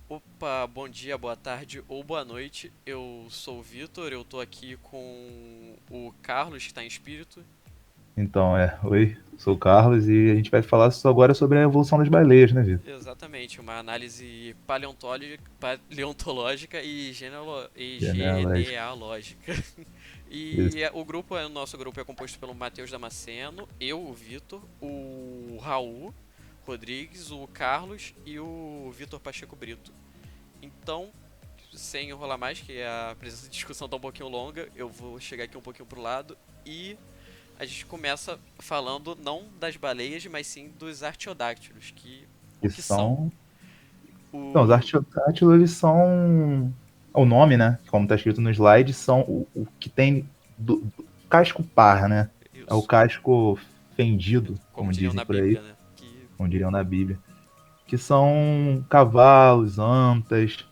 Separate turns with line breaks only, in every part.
Opa, bom dia, boa tarde ou boa noite. Eu sou o Vitor, eu tô aqui com o Carlos, que está em espírito.
Então, oi, sou o Carlos e a gente vai falar agora sobre a evolução das baleias, né, Vitor?
Exatamente, uma análise paleontológica e,
Genealógica.
genealógica.
Isso.
O nosso grupo é composto pelo Matheus Damasceno, eu, o Vitor, o Raul Rodrigues, o Carlos e o Vitor Pacheco Brito. Então, sem enrolar mais, que a presença de discussão tá um pouquinho longa, eu vou chegar aqui um pouquinho pro lado e a gente começa falando não das baleias, mas sim dos artiodáctilos, que o
Que
que são?
são. Então, os
O
artiodáctilos, eles são. O nome, né? Como está escrito no slide, são o que tem casco par, né? É o
isso,
casco fendido,
como
como
diriam
dizem
na
por aí,
Bíblia, né? Que
como diriam na Bíblia. Que são cavalos, antas.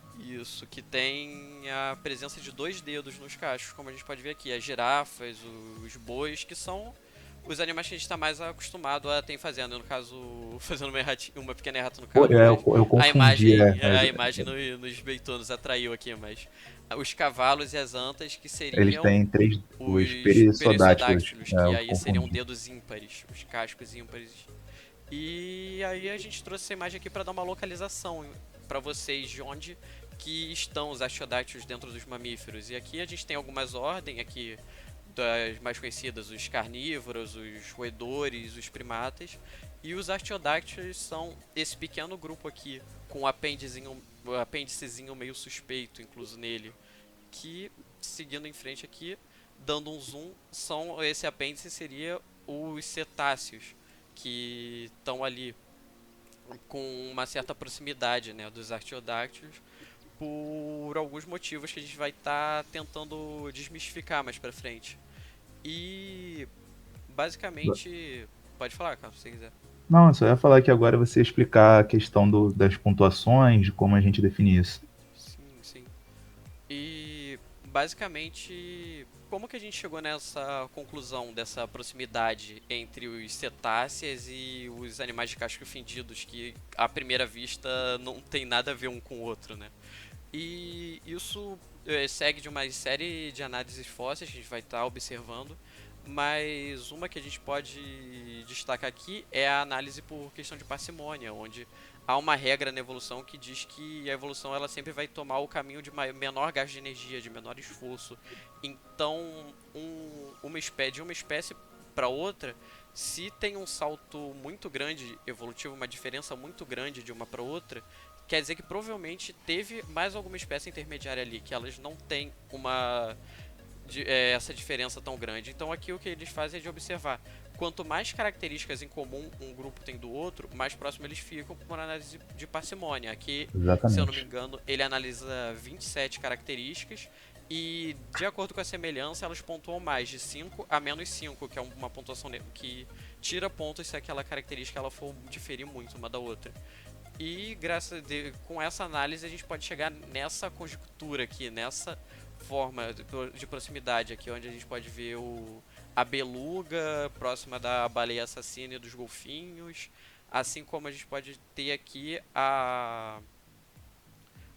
que tem a presença de dois dedos nos cachos, como a gente pode ver aqui, as girafas, os bois, que são os animais que a gente está mais acostumado a ter fazendo. No caso, fazendo uma pequena errata no
Pô,
Carlos, mas
eu confundi,
a
mas
imagem nos beitou, nos atraiu aqui, mas os cavalos e as antas que
eles
seriam
têm três, os
os
perissodáctilos.
perissodáctilos,
É,
que
eu
aí seriam
confundi.
dedos ímpares, os cascos ímpares. E aí a gente trouxe essa imagem aqui para dar uma localização para vocês de onde que estão os artiodáctilos dentro dos mamíferos. E aqui a gente tem algumas ordens aqui das mais conhecidas, os carnívoros, os roedores, os primatas. E os artiodáctilos são esse pequeno grupo aqui, com um apêndicezinho meio suspeito incluso nele, que, seguindo em frente aqui, dando um zoom, esse apêndice seria os cetáceos, que estão ali com uma certa proximidade, né, dos artiodáctilos, por alguns motivos que a gente vai estar tentando desmistificar mais pra frente. E basicamente, pode falar, Carlos, se você quiser.
Não, eu só ia falar que agora você ia explicar a questão das pontuações, de como a gente define isso.
Sim, sim. E basicamente, como que a gente chegou nessa conclusão dessa proximidade entre os cetáceos e os animais de casco fendidos, que à primeira vista não tem nada a ver um com o outro, né? E isso segue de uma série de análises fósseis que a gente vai estar observando, mas uma que a gente pode destacar aqui é a análise por questão de parcimônia, onde há uma regra na evolução que diz que a evolução ela sempre vai tomar o caminho de menor gasto de energia, de menor esforço. Então, de uma espécie para outra, se tem um salto muito grande evolutivo, uma diferença muito grande de uma para outra, quer dizer que provavelmente teve mais alguma espécie intermediária ali, que elas não têm essa diferença tão grande. Então aqui o que eles fazem é de observar. Quanto mais características em comum um grupo tem do outro, mais próximo eles ficam por análise de parcimônia. Aqui, se eu não me
Exatamente.
engano, ele analisa 27 características e, de acordo com a semelhança, elas pontuam mais de 5 a menos 5, que é uma pontuação que tira pontos se aquela característica ela for diferir muito uma da outra. E com essa análise a gente pode chegar nessa conjectura aqui, nessa forma de proximidade aqui, onde a gente pode ver a beluga próxima da baleia assassina e dos golfinhos, assim como a gente pode ter aqui a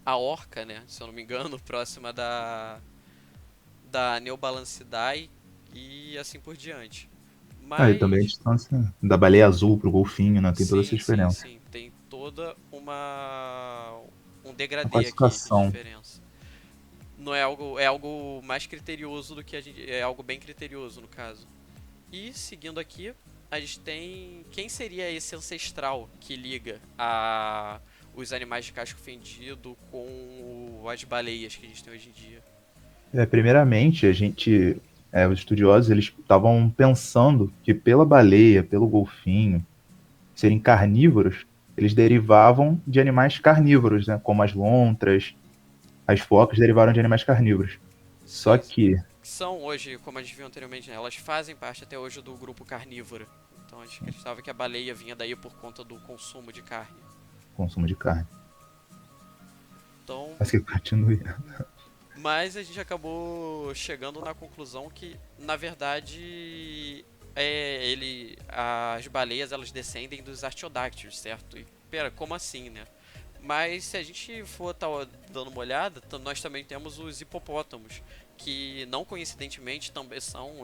orca, né, se eu não me engano, próxima da Neobalancidae e assim por diante.
Ah, e também a
Mas
distância da baleia azul pro golfinho, né? Tem toda essa
sim, sim,
diferença.
sim. Tem toda um
A
degradê aqui de
classificação.
diferença. Não é algo, é algo mais criterioso do que a gente, é algo bem criterioso no caso. E seguindo aqui, a gente tem quem seria esse ancestral que liga os animais de casco fendido com as baleias que a gente tem hoje em dia.
Primeiramente, os estudiosos, eles estavam pensando que pela baleia, pelo golfinho, serem carnívoros, eles derivavam de animais carnívoros, né? Como as lontras, as focas derivaram de animais carnívoros. Só
Sim,
que
que são hoje, como a gente viu anteriormente, né, elas fazem parte até hoje do grupo carnívoro. Então a gente acreditava que a baleia vinha daí por conta do consumo de carne.
consumo de carne.
Então,
Mas que continue.
mas a gente acabou chegando na conclusão que, na verdade, as baleias elas descendem dos artiodáctilos, certo? E pera, como assim, né? Mas se a gente for tá dando uma olhada, nós também temos os hipopótamos, que não coincidentemente também são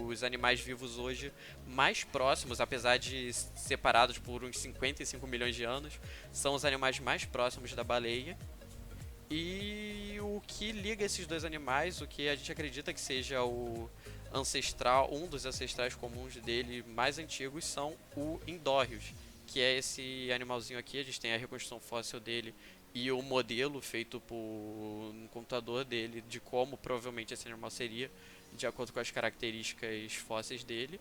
os animais vivos hoje mais próximos, apesar de separados por uns 55 milhões de anos, são os animais mais próximos da baleia. E o que liga esses dois animais, o que a gente acredita que seja o ancestral, um dos ancestrais comuns dele mais antigos, são o Indórios, que é esse animalzinho aqui. A gente tem a reconstrução fóssil dele e o modelo feito por um computador dele de como provavelmente esse animal seria, de acordo com as características fósseis dele.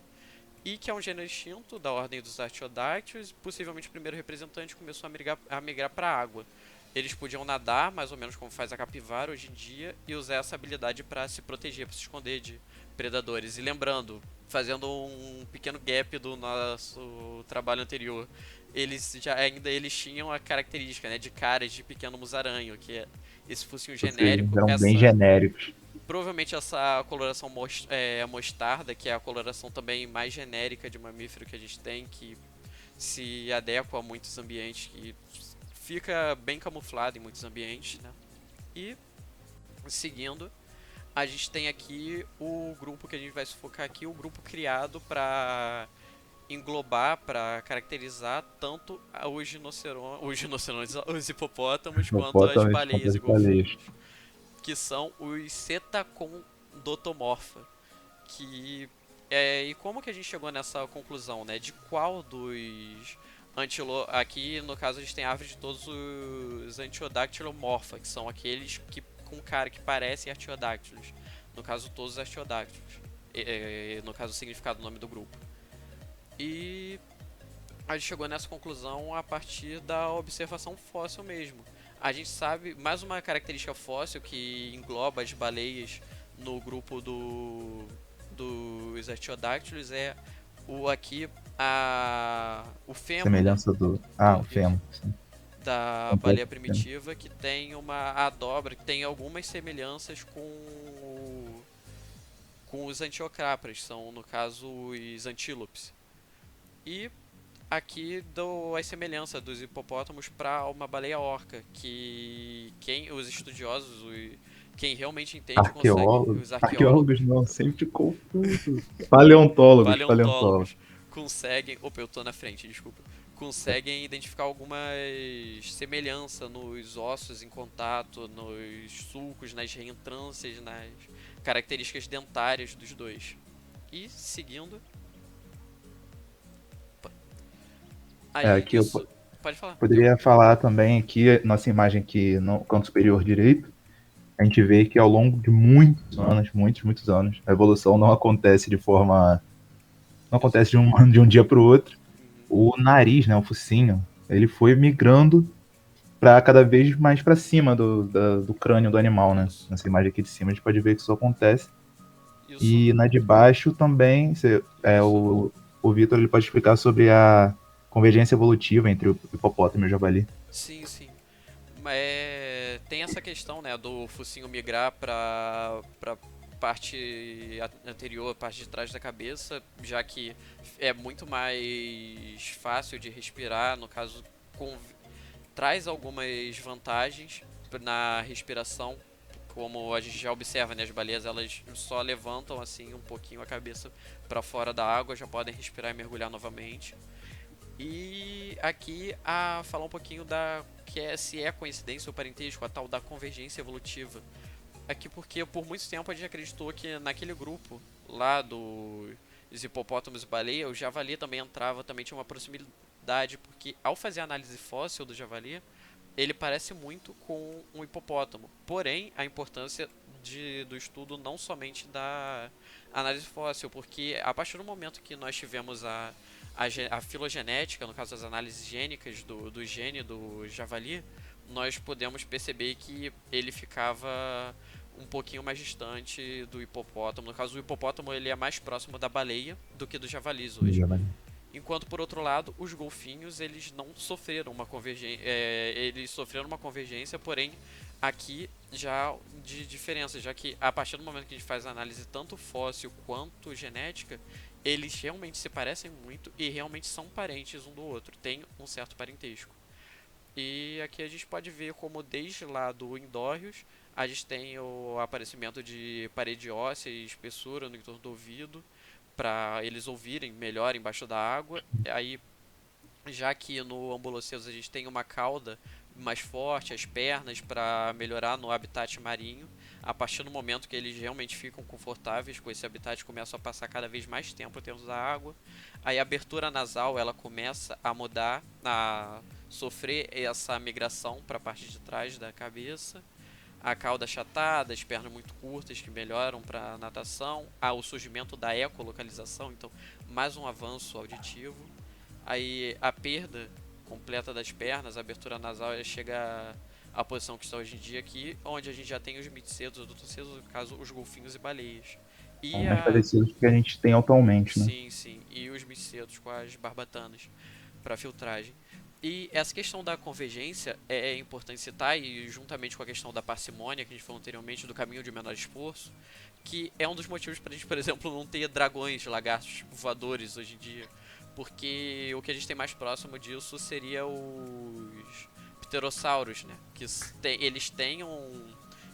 E que é um gênero extinto da ordem dos Artiodactyls, possivelmente o primeiro representante começou a migrar para a água. Eles podiam nadar, mais ou menos como faz a capivara hoje em dia, e usar essa habilidade para se proteger, para se esconder de predadores. E lembrando, fazendo um pequeno gap do nosso trabalho anterior, eles tinham a característica, né, de caras de pequeno musaranho, que é esse focinho
Ou seja,
genérico,
eram bem
essa
genéricos.
provavelmente essa coloração mostarda, que é a coloração também mais genérica de mamífero que a gente tem, que se adequa a muitos ambientes, que fica bem camuflado em muitos ambientes, né? E seguindo, a gente tem aqui o grupo que a gente vai se focar aqui, o grupo criado para englobar, para caracterizar tanto os hipopótamos, quanto as
Hipopótamos contra
baleias
as
e
baleias.
golfinhos, que são os Cetacondotomorpha, que e como que a gente chegou nessa conclusão, né? De qual dos aqui no caso a gente tem a árvore de todos os Antiodactylomorpha, que são aqueles que com cara que parecem artiodáctilos. No caso todos os artiodáctilos. No caso o significado do nome do grupo. E a gente chegou nessa conclusão a partir da observação fóssil mesmo. A gente sabe, mais uma característica fóssil que engloba as baleias no grupo dos artiodáctilos é o fêmur, né?
Semelhança do. Ah, o
Isso,
fêmur. Sim.
da baleia
Completo fêmur.
primitiva, que tem a dobra, que tem algumas semelhanças com os antiocráparas, são no caso os antílopes. E aqui dou a semelhança dos hipopótamos para uma baleia orca, que os estudiosos, quem realmente entende consegue,
Arqueólogos.
os
Arqueólogos
arqueólogos,
não, sempre confuso. Paleontólogos, paleontólogos.
paleontólogos, conseguem, opa, eu tô na frente, desculpa, conseguem identificar algumas semelhanças nos ossos em contato, nos sulcos, nas reentrâncias, nas características dentárias dos dois. E seguindo,
É,
além
aqui eu
disso, pode falar.
poderia falar também aqui, nossa imagem aqui no canto superior direito, a gente vê que ao longo de muitos anos, muitos anos, a evolução não acontece de forma. Não acontece de um dia para o outro.
Uhum.
O nariz, né, o focinho, ele foi migrando para cada vez mais para cima do crânio do animal, né?
Isso.
Nessa imagem aqui de cima a gente pode ver que isso acontece.
Isso.
E na de baixo também,
Isso.
o Vitor ele pode explicar sobre a convergência evolutiva entre o hipopótamo e o javali.
Sim, sim. Tem essa questão, né, do focinho migrar para parte anterior, parte de trás da cabeça, já que é muito mais fácil de respirar, no caso, com, traz algumas vantagens na respiração, como a gente já observa, né, as baleias elas só levantam assim um pouquinho a cabeça para fora da água, já podem respirar e mergulhar novamente. E aqui a falar um pouquinho da se é coincidência ou parentesco, a tal da convergência evolutiva. Aqui porque por muito tempo a gente acreditou que naquele grupo lá dos hipopótamos e baleia, o javali também entrava, também tinha uma proximidade, porque ao fazer a análise fóssil do javali, ele parece muito com um hipopótamo. Porém, a importância do estudo não somente da análise fóssil, porque a partir do momento que nós tivemos a filogenética, no caso as análises gênicas do gene do javali, nós podemos perceber que ele ficava um pouquinho mais distante do hipopótamo. No caso, o hipopótamo ele é mais próximo da baleia do que dos javalis hoje.
Javali.
Enquanto por outro lado, os golfinhos eles não sofreram uma convergência, eles sofreram uma convergência, porém aqui já de diferença, já que a partir do momento que a gente faz a análise tanto fóssil quanto genética, eles realmente se parecem muito e realmente são parentes um do outro, tem um certo parentesco. E aqui a gente pode ver como desde lá do Indórios a gente tem o aparecimento de parede óssea e espessura no entorno do ouvido para eles ouvirem melhor embaixo da água. Aí já que no Ambuloceus a gente tem uma cauda mais forte, as pernas para melhorar no habitat marinho. A partir do momento que eles realmente ficam confortáveis com esse habitat, começam a passar cada vez mais tempo dentro da água. Aí a abertura nasal ela começa a mudar, a sofrer essa migração para a parte de trás da cabeça. A cauda achatada, as pernas muito curtas que melhoram para natação. O surgimento da ecolocalização, então mais um avanço auditivo. Aí a perda completa das pernas, a abertura nasal, ela chega à posição que está hoje em dia aqui, onde a gente já tem os micetos, os adultocetos, no caso os golfinhos e baleias.
São
E
mais
a
parecidos com o que a gente tem atualmente, né?
sim, sim, e os micetos com as barbatanas para filtragem. E essa questão da convergência é importante citar, e juntamente com a questão da parcimônia, que a gente falou anteriormente, do caminho de menor esforço, que é um dos motivos para a gente, por exemplo, não ter dragões, lagartos voadores hoje em dia. Porque o que a gente tem mais próximo disso seria os pterossauros, né? Que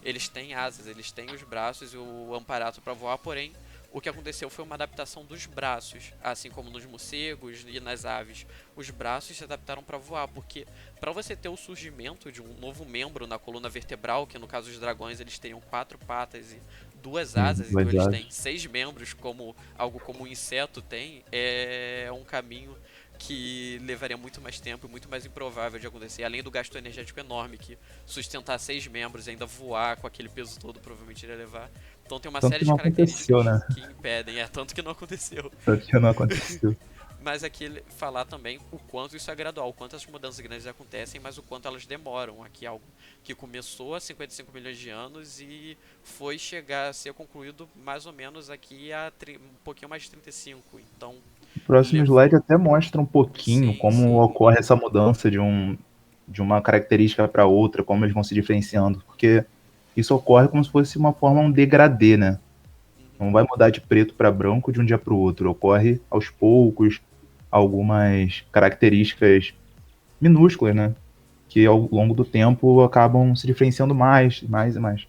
eles têm asas, eles têm os braços e o amparato para voar, porém o que aconteceu foi uma adaptação dos braços, assim como nos morcegos e nas aves. Os braços se adaptaram para voar, porque para você ter o surgimento de um novo membro na coluna vertebral, que no caso dos dragões eles teriam quatro patas e duas asas, então
Duas
eles
asas.
têm seis membros, como algo como um inseto tem, é um caminho que levaria muito mais tempo e muito mais improvável de acontecer, além do gasto energético enorme que sustentar seis membros e ainda voar com aquele peso todo provavelmente iria levar. Então tem uma
Tanto
série
que
de
não aconteceu,
características
né?
que impedem, tanto que não aconteceu.
Tanto que não aconteceu.
Mas aqui falar também o quanto isso é gradual, o quanto as mudanças grandes acontecem, mas o quanto elas demoram. Aqui algo que começou há 55 milhões de anos e foi chegar a ser concluído mais ou menos aqui há um pouquinho mais de 35. Então,
O próximo
levou.
slide até mostra um pouquinho
Sim,
como
sim.
ocorre essa mudança de uma característica para outra, como eles vão se diferenciando, porque isso ocorre como se fosse uma forma, um degradê, né?
Uhum.
Não vai mudar de preto para branco de um dia para o outro. Ocorre aos poucos, algumas características minúsculas, né? Que ao longo do tempo acabam se diferenciando mais, mais e mais.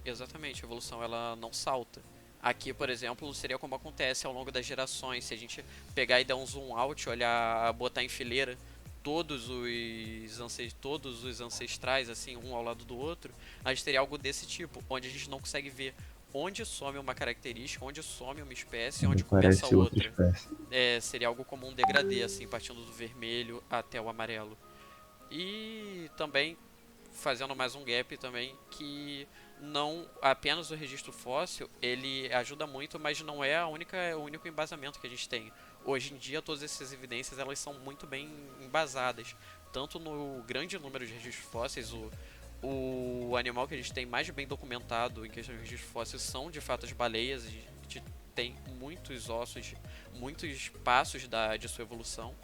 Exatamente, a evolução ela não salta. Aqui, por exemplo, seria como acontece ao longo das gerações. Se a gente pegar e dar um zoom out, olhar, botar em fileira todos os ancestrais, assim, um ao lado do outro, a gente teria algo desse tipo, onde a gente não consegue ver onde some uma característica, onde some uma espécie e
Onde
onde começa a
aparece outra
outra.
espécie.
Seria algo como um degradê, assim, partindo do vermelho até o amarelo. E também fazendo mais um gap também que não apenas o registro fóssil ele ajuda muito, mas não é o único embasamento que a gente tem. Hoje em dia todas essas evidências elas são muito bem embasadas, tanto no grande número de registros fósseis, o animal que a gente tem mais bem documentado em questão de registro fóssil são de fato as baleias. A gente tem muitos ossos, muitos passos de sua evolução,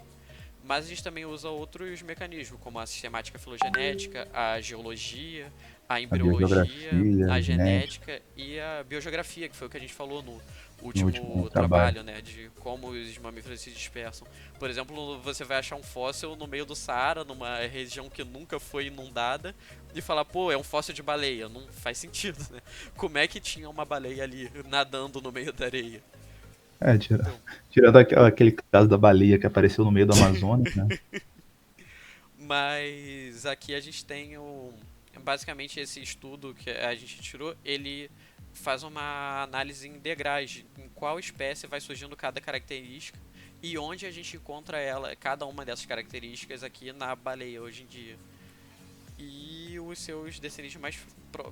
mas a gente também usa outros mecanismos, como a sistemática filogenética, a geologia, a
A
embriologia,
biogeografia,
a
a genética,
genética e a biogeografia, que foi o que a gente falou no
no último
último
trabalho.
trabalho, né, de como os mamíferos se dispersam. Por exemplo, você vai achar um fóssil no meio do Saara, numa região que nunca foi inundada, e falar, pô, é um fóssil de baleia. Não faz sentido, né? Como é que tinha uma baleia ali nadando no meio da areia?
É,
Então,
tirando aquele caso da baleia que apareceu no meio do Amazonas, né?
mas aqui a gente tem basicamente esse estudo que a gente tirou, ele faz uma análise em degraus, em qual espécie vai surgindo cada característica e onde a gente encontra ela, cada uma dessas características aqui na baleia hoje em dia. E os seus descendentes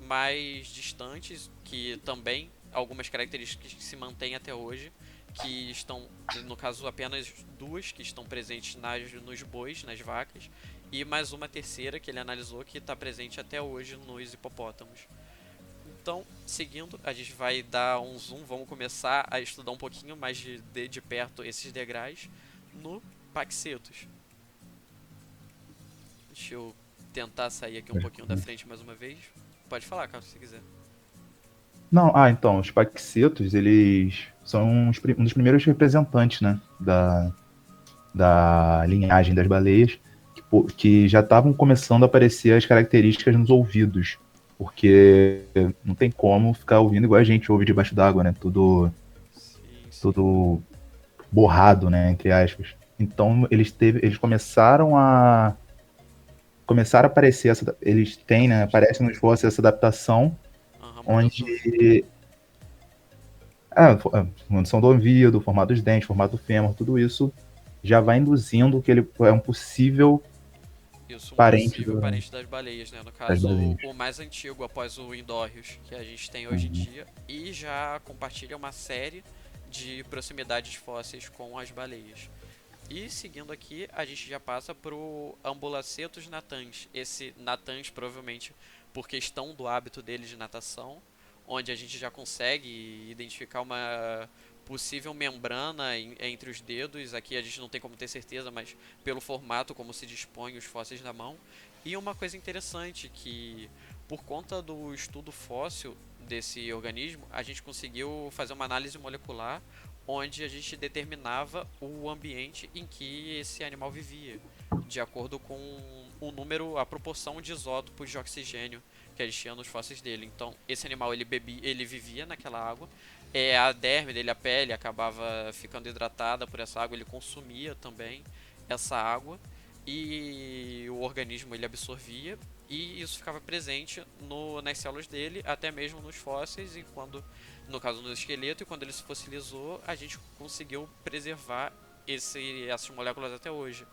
mais distantes, que também algumas características que se mantêm até hoje, que estão, no caso, apenas duas que estão presentes nos bois, nas vacas, e mais uma terceira que ele analisou que está presente até hoje nos hipopótamos. Então, seguindo, a gente vai dar um zoom, vamos começar a estudar um pouquinho mais de perto esses degraus no Paxetus. Deixa eu tentar sair aqui um pouquinho da frente mais uma vez. Pode falar, Carlos, se quiser.
Não, então, os paquicetos, eles são um dos primeiros representantes, né, da linhagem das baleias, que que já estavam começando a aparecer as características nos ouvidos, porque não tem como ficar ouvindo igual a gente ouve debaixo d'água, né?
Sim, sim.
Tudo borrado, né? Entre aspas. Então eles começaram a aparecer eles têm, né? Aparece nos fósseis essa adaptação
Aham, mudança do ouvido.
onde condição do ouvido, formato dos dentes, formato do fêmur, tudo isso já vai induzindo que ele é um possível
Isso, um
parente
possível parente das baleias, né? No
das
caso,
baleias.
o mais antigo após o Indorreus que a gente tem hoje em
Uhum.
dia. E já compartilha uma série de proximidades fósseis com as baleias. E seguindo aqui, a gente já passa pro Ambulacetus natans. Esse natans provavelmente por questão do hábito dele de natação, onde a gente já consegue identificar uma possível membrana entre os dedos. Aqui a gente não tem como ter certeza, mas pelo formato como se dispõe os fósseis na mão. E uma coisa interessante que por conta do estudo fóssil desse organismo, a gente conseguiu fazer uma análise molecular onde a gente determinava o ambiente em que esse animal vivia, de acordo com o número, a proporção de isótopos de oxigênio que eles tinham nos fósseis dele. Então, esse animal ele vivia naquela água. A derme dele, a pele, acabava ficando hidratada por essa água, ele consumia também essa água e o organismo ele absorvia e isso ficava presente nas células dele, até mesmo nos fósseis e quando, no caso do esqueleto, e quando ele se fossilizou, a gente conseguiu preservar essas moléculas até hoje.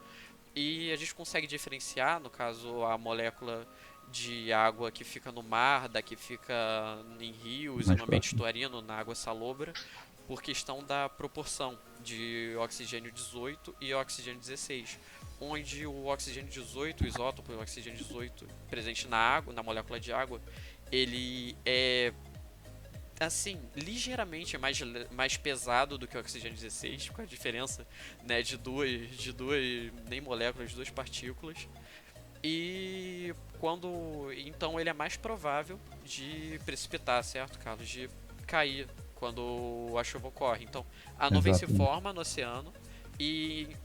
E a gente consegue diferenciar, no caso, a molécula de água que fica no mar, da que fica em rios e
Mais
no ambiente
próximo.
estuarino, na água salobra, por questão da proporção de oxigênio 18 e oxigênio 16, onde o oxigênio 18, o isótopo o oxigênio 18 presente na água, na molécula de água, ele é assim, ligeiramente mais pesado do que o oxigênio 16, com a diferença, né, de duas nem moléculas, de duas partículas. E quando então ele é mais provável de precipitar, certo, Carlos? De cair quando a chuva ocorre. Então, a nuvem se
Exatamente.
forma no oceano e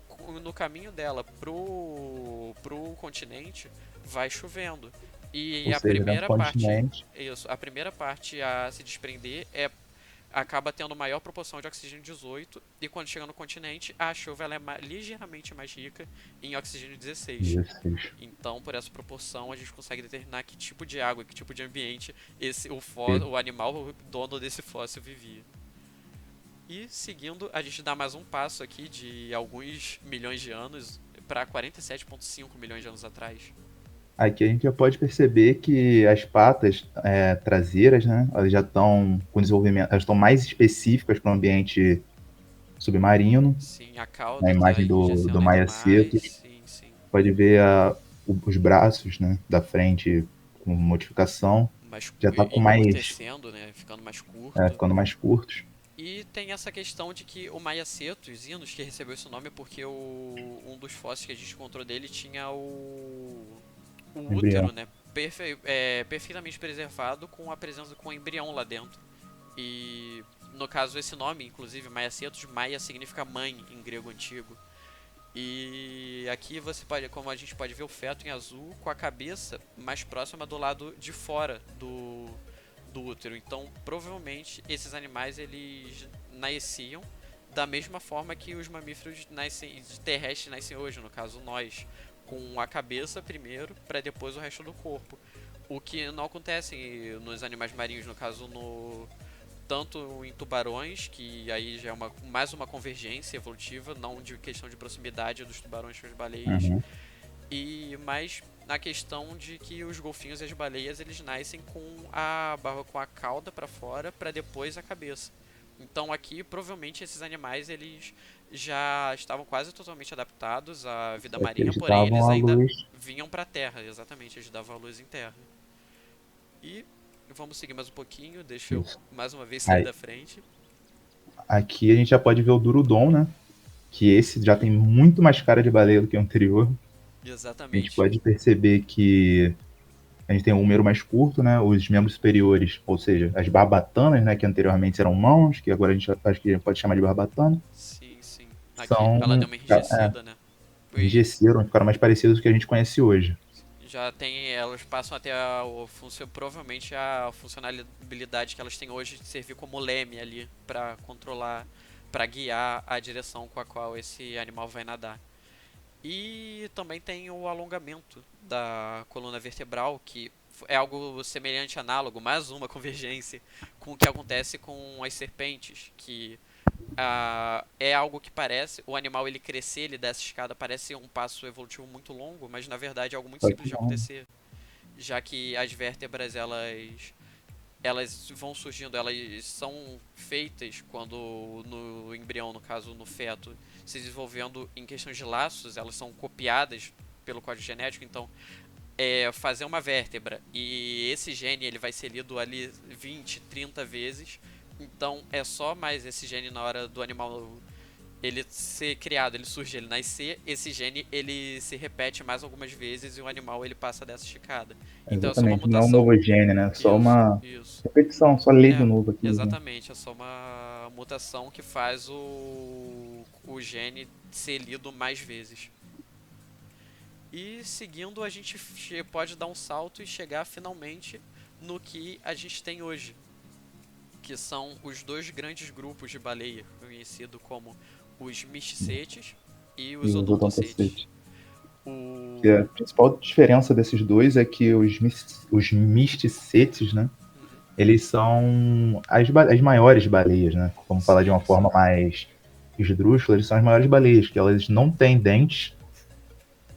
no caminho dela pro continente vai chovendo. E
Ou
a
seja, no
primeira parte,
continente.
isso, a primeira parte a se desprender acaba tendo maior proporção de oxigênio 18 e quando chega no continente a chuva ela é ligeiramente mais rica em oxigênio 16.
16.
Então, por essa proporção, a gente consegue determinar que tipo de água, que tipo de ambiente
E
o animal o dono desse fóssil vivia. E seguindo, a gente dá mais um passo aqui de alguns milhões de anos para 47,5 milhões de anos atrás.
aqui a gente já pode perceber que as patas traseiras, né, elas já estão com desenvolvimento, elas estão mais específicas para o ambiente submarino.
Sim, a
Na
cauda tá
imagem do
enrijecendo ainda
Maya
mais.
Cetus,
Sim, sim.
pode ver os braços, né, da frente com modificação,
Mas
já está com mais,
encurtecendo, né? Ficando mais curto.
ficando mais curtos.
E tem essa questão de que o Maiacetus Inus, que recebeu esse nome porque um dos fósseis que a gente encontrou dele tinha o
Embrião.
útero, né, perfeitamente preservado com a presença com o embrião lá dentro. E no caso esse nome, inclusive Maiacetus, Maia significa mãe em grego antigo. E aqui você pode, como a gente pode ver o feto em azul com a cabeça mais próxima do lado de fora do útero. Então, provavelmente esses animais eles nasciam da mesma forma que os mamíferos nascem, terrestres nascem hoje, no caso nós, com a cabeça primeiro, para depois o resto do corpo. O que não acontece nos animais marinhos, no caso no tanto em tubarões, que aí já é mais uma convergência evolutiva, não de questão de proximidade dos tubarões com as baleias,
Uhum.
e mais na questão de que os golfinhos e as baleias eles nascem com a cauda para fora para depois a cabeça. Então aqui provavelmente esses animais eles já estavam quase totalmente adaptados à vida
Aqui
marinha,
eles
porém
davam
eles
a
ainda
luz.
vinham para a terra, exatamente, eles davam a luz em terra. E vamos seguir mais um pouquinho, deixa eu
Isso.
mais uma vez sair
Aí,
da frente.
aqui a gente já pode ver o Durudon, né? Que esse já tem muito mais cara de baleia do que o anterior. A gente
Exatamente.
pode perceber que a gente tem um número mais curto, né? Os membros superiores, ou seja, as barbatanas, né? Que anteriormente eram mãos, que agora a gente acho que pode chamar de barbatana,
Sim, sim. Aqui ela deu
são
uma enrijecida, né?
enrijeceram, ficaram mais parecidos com o que a gente conhece hoje.
Já tem, elas passam até provavelmente a funcionalidade que elas têm hoje de servir como leme ali para controlar, para guiar a direção com a qual esse animal vai nadar. E também tem o alongamento da coluna vertebral, que é algo semelhante, análogo, mais uma convergência com o que acontece com as serpentes, que é algo que parece, o animal ele crescer, ele desce escada, parece um passo evolutivo muito longo, mas na verdade é algo muito
Só que
simples de
não.
acontecer, já que as vértebras elas vão surgindo, elas são feitas quando no embrião, no caso no feto, se desenvolvendo em questões de laços, elas são copiadas pelo código genético, então fazer uma vértebra e esse gene ele vai ser lido ali 20, 30 vezes, então é só mais esse gene na hora do animal ele ser criado, ele surge, ele nascer, esse gene ele se repete mais algumas vezes e o animal ele passa dessa esticada. Então é só uma
Exatamente, não é um
mutação.
novo gene, né? Só
Isso,
uma
isso.
repetição, só lei do
É,
novo aqui, né?
exatamente, é só uma mutação que faz o gene ser lido mais vezes. E seguindo, a gente pode dar um salto e chegar finalmente no que a gente tem hoje, que são os dois grandes grupos de baleia, conhecido como os misticetes e
E
os
os
odontocetes.
odontocetes. E a
O...
principal diferença desses dois é que os misticetes, né?
Uhum.
Eles são as maiores baleias, né? Vamos falar de uma
Sim, sim.
forma mais esdrúxula, eles são as maiores baleias, que elas não têm dentes,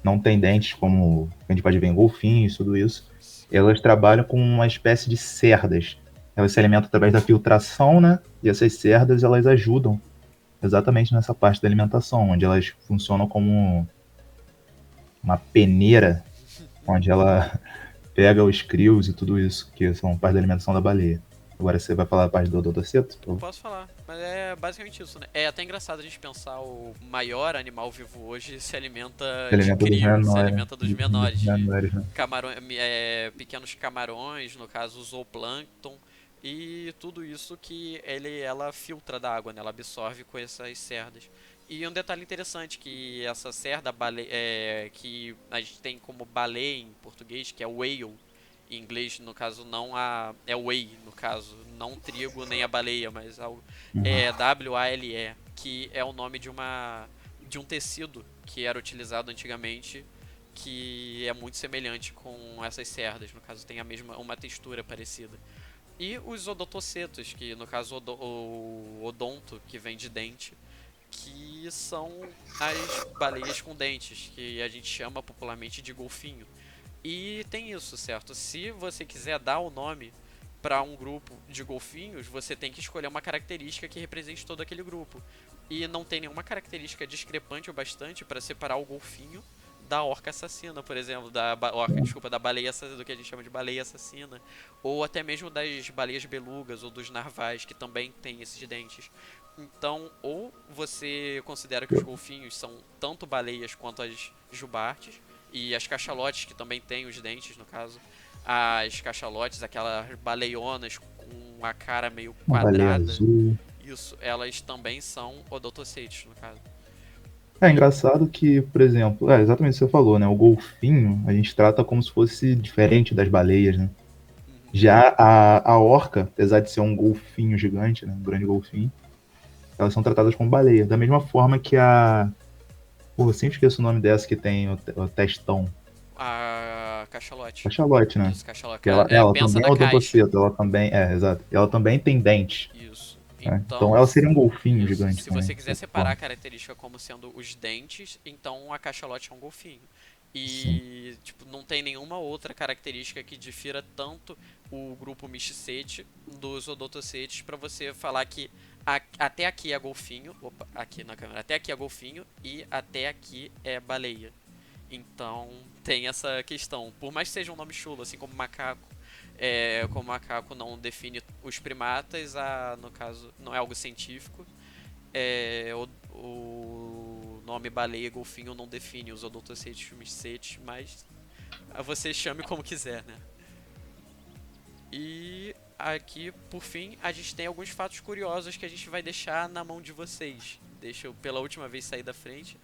não têm dentes como a gente pode ver em golfinhos, tudo isso. Elas trabalham com uma espécie de cerdas. Elas se alimentam através da filtração, né? E essas cerdas elas ajudam exatamente nessa parte da alimentação, onde elas funcionam como uma peneira, onde ela pega os crios e tudo isso, que são parte da alimentação da baleia. Agora você vai falar a parte do odotoceto?
Posso falar, mas é basicamente isso, né? É até engraçado a gente pensar o maior animal vivo hoje se alimenta
Se
de
alimenta dos
crio, se
menores,
alimenta dos menores,
dos
de
menores, né?
pequenos camarões, no caso o zooplâncton, e tudo isso que ela filtra da água, né? Ela absorve com essas cerdas. E um detalhe interessante que essa cerda que a gente tem como baleia em português, que é whale, em inglês, no caso, não é whey, no caso, não trigo nem a baleia, mas
Uhum.
é WALE, que é o nome de um tecido que era utilizado antigamente, que é muito semelhante com essas cerdas, no caso tem a mesma uma textura parecida. E os odontocetos, que no caso o odonto, que vem de dente, que são as baleias com dentes, que a gente chama popularmente de golfinho. E tem isso, certo? Se você quiser dar o nome para um grupo de golfinhos, você tem que escolher uma característica que represente todo aquele grupo. E não tem nenhuma característica discrepante o bastante para separar o golfinho da orca assassina, por exemplo, desculpa, da baleia assassina, do que a gente chama de baleia assassina, ou até mesmo das baleias belugas ou dos narvais que também têm esses dentes. Então, ou você considera que os golfinhos são tanto baleias quanto as jubartes, e as cachalotes, que também têm os dentes, no caso. As cachalotes, aquelas baleionas com a cara meio
Uma baleia
quadrada,
azul.
isso, elas também são odontocetes, no caso.
É
E,
engraçado que, por exemplo, exatamente o que você falou, né? O golfinho a gente trata como se fosse diferente das baleias, né?
uhum,
Já a orca, apesar de ser um golfinho gigante, né? Um grande golfinho, elas são tratadas como baleia. Da mesma forma que a. Pô, eu sempre esqueço o nome dessa que tem o testão.
a cachalote.
Cachalote, né?
Isso, cachalote.
Que ela,
É,
ela
pensa
também é
na caixa.
odontoceto, ela também. É, exato. Ela também tem dentes.
Isso.
Né? Então
Então,
ela seria um golfinho
isso.
gigante
Se
também,
você
de
quiser
certa
separar a
forma.
característica como sendo os dentes, então a cachalote é um golfinho.
Sim.
E, tipo, não tem nenhuma outra característica que difira tanto o grupo Misticete dos Odontocetes para você falar que até aqui é golfinho, opa, aqui na câmera, até aqui é golfinho e até aqui é baleia. Então tem essa questão. Por mais que seja um nome chulo, assim como macaco não define os primatas, no caso não é algo científico, o nome baleia e golfinho não define os odontocetes e os micetes, mas você chame como quiser, né? E aqui, por fim, a gente tem alguns fatos curiosos que a gente vai deixar na mão de vocês. Deixa eu pela última vez sair da frente.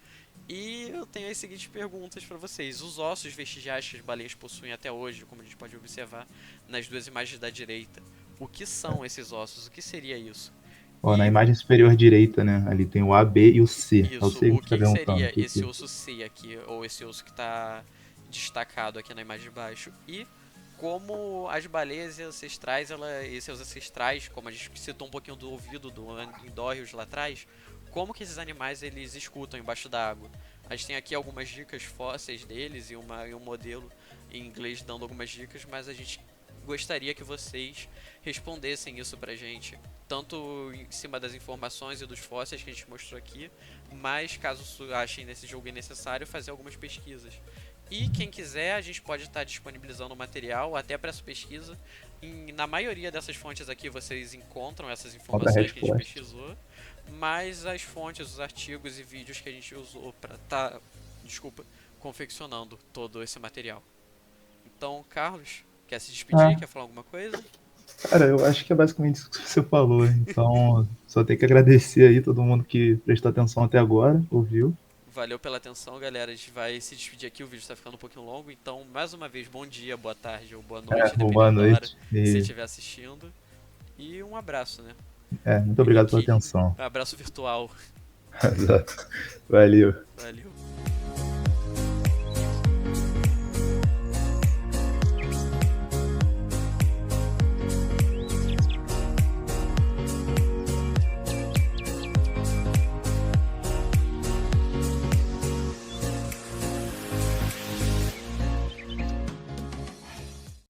E eu tenho as seguintes perguntas para vocês. Os ossos vestigiais que as baleias possuem até hoje, como a gente pode observar nas duas imagens da direita, o que são esses ossos? O que seria isso?
Ó, na
E
imagem superior direita, né? Ali tem o A, B e o C. É o
isso,
C que
o
você tá
que
perguntando.
seria esse osso C aqui, ou esse osso que está destacado aqui na imagem de baixo? E como as baleias ancestrais, e seus ancestrais, como a gente citou um pouquinho do ouvido do Endorreus lá atrás, como que esses animais eles escutam embaixo da água? A gente tem aqui algumas dicas fósseis deles e um modelo em inglês dando algumas dicas, mas a gente gostaria que vocês respondessem isso pra gente, tanto em cima das informações e dos fósseis que a gente mostrou aqui, mas caso achem nesse jogo necessário fazer algumas pesquisas. E quem quiser, a gente pode estar disponibilizando o material até para essa pesquisa. Na maioria dessas fontes aqui vocês encontram essas
Contra a
informações que a gente
resposta.
pesquisou, mas as fontes, os artigos e vídeos que a gente usou para estar, confeccionando todo esse material. Então, Carlos, quer se despedir?
Ah,
Quer falar alguma coisa?
cara, eu acho que é basicamente isso que você falou. Então, só tenho que agradecer aí todo mundo que prestou atenção até agora, ouviu.
Valeu pela atenção, galera. A gente vai se despedir aqui. O vídeo está ficando um pouquinho longo. Então, mais uma vez, bom dia, boa tarde ou boa noite,
Boa
dependendo da hora
noite
que você
e
estiver assistindo. E um abraço, né?
muito
E
obrigado pela
que
atenção.
um abraço virtual.
Exato. Valeu.
Valeu.